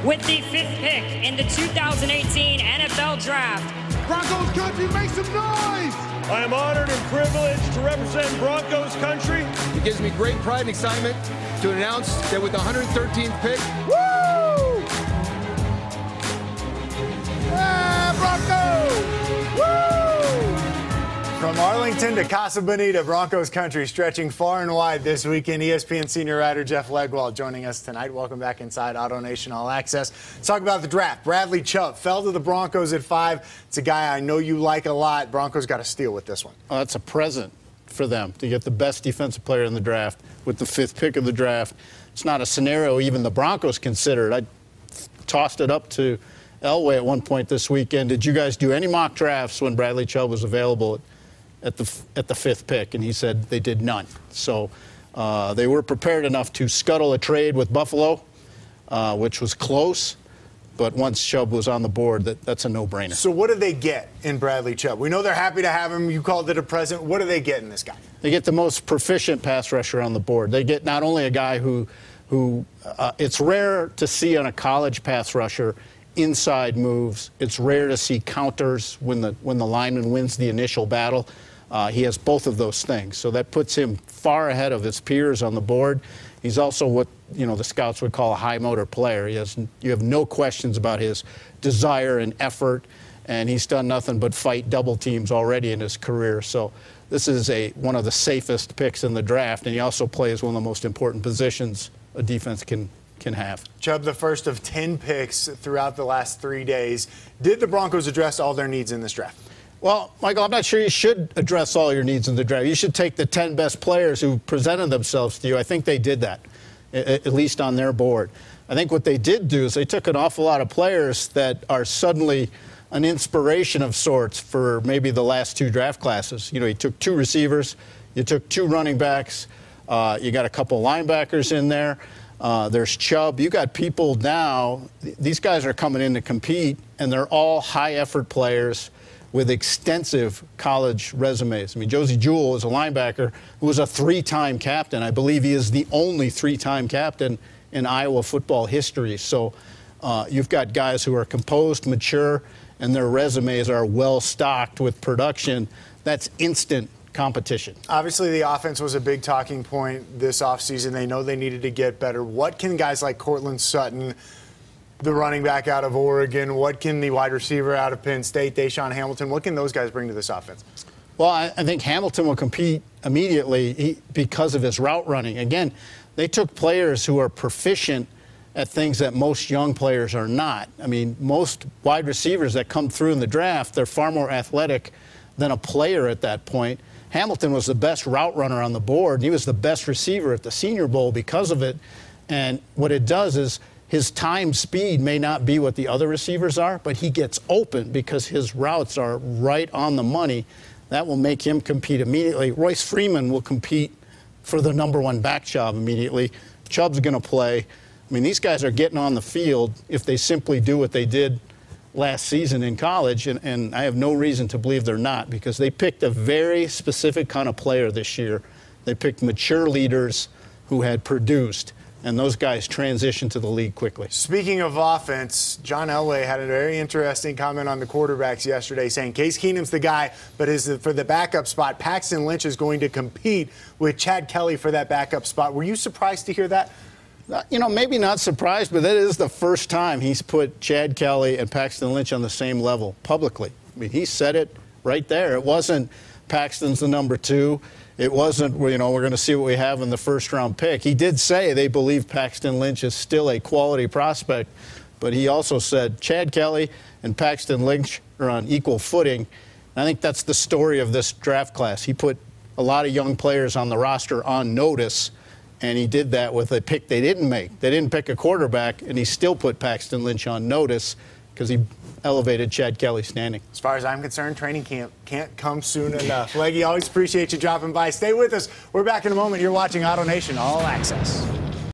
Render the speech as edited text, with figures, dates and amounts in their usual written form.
With the 5th pick in the 2018 NFL Draft, Broncos country, make some noise! I am honored and privileged to represent Broncos country. It gives me great pride and excitement to announce that with the 113th pick, Woo! Yeah, Broncos! Woo! From Arlington to Casa Bonita, Broncos country stretching far and wide this weekend. ESPN senior writer Jeff Legwold joining us tonight. Welcome back inside Auto Nation All Access. Let's talk about the draft. Bradley Chubb fell to the Broncos at 5. It's a guy I know you like a lot. Broncos got a steal with this one. Well, that's a present for them to get the best defensive player in the draft with the 5th pick of the draft. It's not a scenario even the Broncos considered. I tossed it up to Elway at one point this weekend. Did you guys do any mock drafts when Bradley Chubb was available at the 5th pick? And he said they did none. So they were prepared enough to scuttle a trade with Buffalo, which was close. But once Chubb was on the board, that's a no-brainer. So what do they get in Bradley Chubb? We know they're happy to have him. You called it a present. What do they get in this guy? They get the most proficient pass rusher on the board. They get not only a guy who it's rare to see on a college pass rusher inside moves. It's rare to see counters when the lineman wins the initial battle. He has both of those things, so that puts him far ahead of his peers on the board. He's also what the scouts would call a high motor player. You have no questions about his desire and effort, and he's done nothing but fight double teams already in his career. So this is one of the safest picks in the draft, and he also plays one of the most important positions a defense can have. Chubb, the first of 10 picks throughout the last 3 days. Did the Broncos address all their needs in this draft? Well, Michael, I'm not sure you should address all your needs in the draft. You should take the 10 best players who presented themselves to you. I think they did that, at least on their board. I think what they did do is they took an awful lot of players that are suddenly an inspiration of sorts for maybe the last 2 draft classes. You took 2 receivers, you took 2 running backs, you got a couple linebackers in there. There's Chubb. You got people now, these guys are coming in to compete, and they're all high-effort players with extensive college resumes. I mean, Josie Jewell is a linebacker who was a 3-time captain. I believe he is the only 3-time captain in Iowa football history. So you've got guys who are composed, mature, and their resumes are well-stocked with production. That's instant competition. Obviously, the offense was a big talking point this offseason. They know they needed to get better. What can guys like Cortland Sutton, the running back out of Oregon, what can the wide receiver out of Penn State, Deshaun Hamilton, what can those guys bring to this offense? Well, I think Hamilton will compete immediately because of his route running. Again, they took players who are proficient at things that most young players are not. I mean, most wide receivers that come through in the draft, they're far more athletic than a player at that point. Hamilton was the best route runner on the board, and he was the best receiver at the Senior Bowl because of it. And what it does is his time speed may not be what the other receivers are, but he gets open because his routes are right on the money. That will make him compete immediately. Royce Freeman will compete for the #1 back job immediately. Chubb's going to play. I mean, these guys are getting on the field if they simply do what they did last season in college, and I have no reason to believe they're not, because they picked a very specific kind of player this year. They picked mature leaders who had produced, and those guys transitioned to the league quickly. Speaking of offense, John Elway had a very interesting comment on the quarterbacks yesterday, saying Case Keenum's the guy, but for the backup spot, Paxton Lynch is going to compete with Chad Kelly for that backup spot. Were you surprised to hear that? Maybe not surprised, but that is the first time he's put Chad Kelly and Paxton Lynch on the same level publicly. I mean, he said it right there. It wasn't Paxton's the #2. It wasn't, we're going to see what we have in the first-round pick. He did say they believe Paxton Lynch is still a quality prospect, but he also said Chad Kelly and Paxton Lynch are on equal footing. And I think that's the story of this draft class. He put a lot of young players on the roster on notice, and he did that with a pick they didn't make. They didn't pick a quarterback, and he still put Paxton Lynch on notice because he elevated Chad Kelly's standing. As far as I'm concerned, training camp can't come soon enough. Leggy, always appreciate you dropping by. Stay with us. We're back in a moment. You're watching Auto Nation All Access.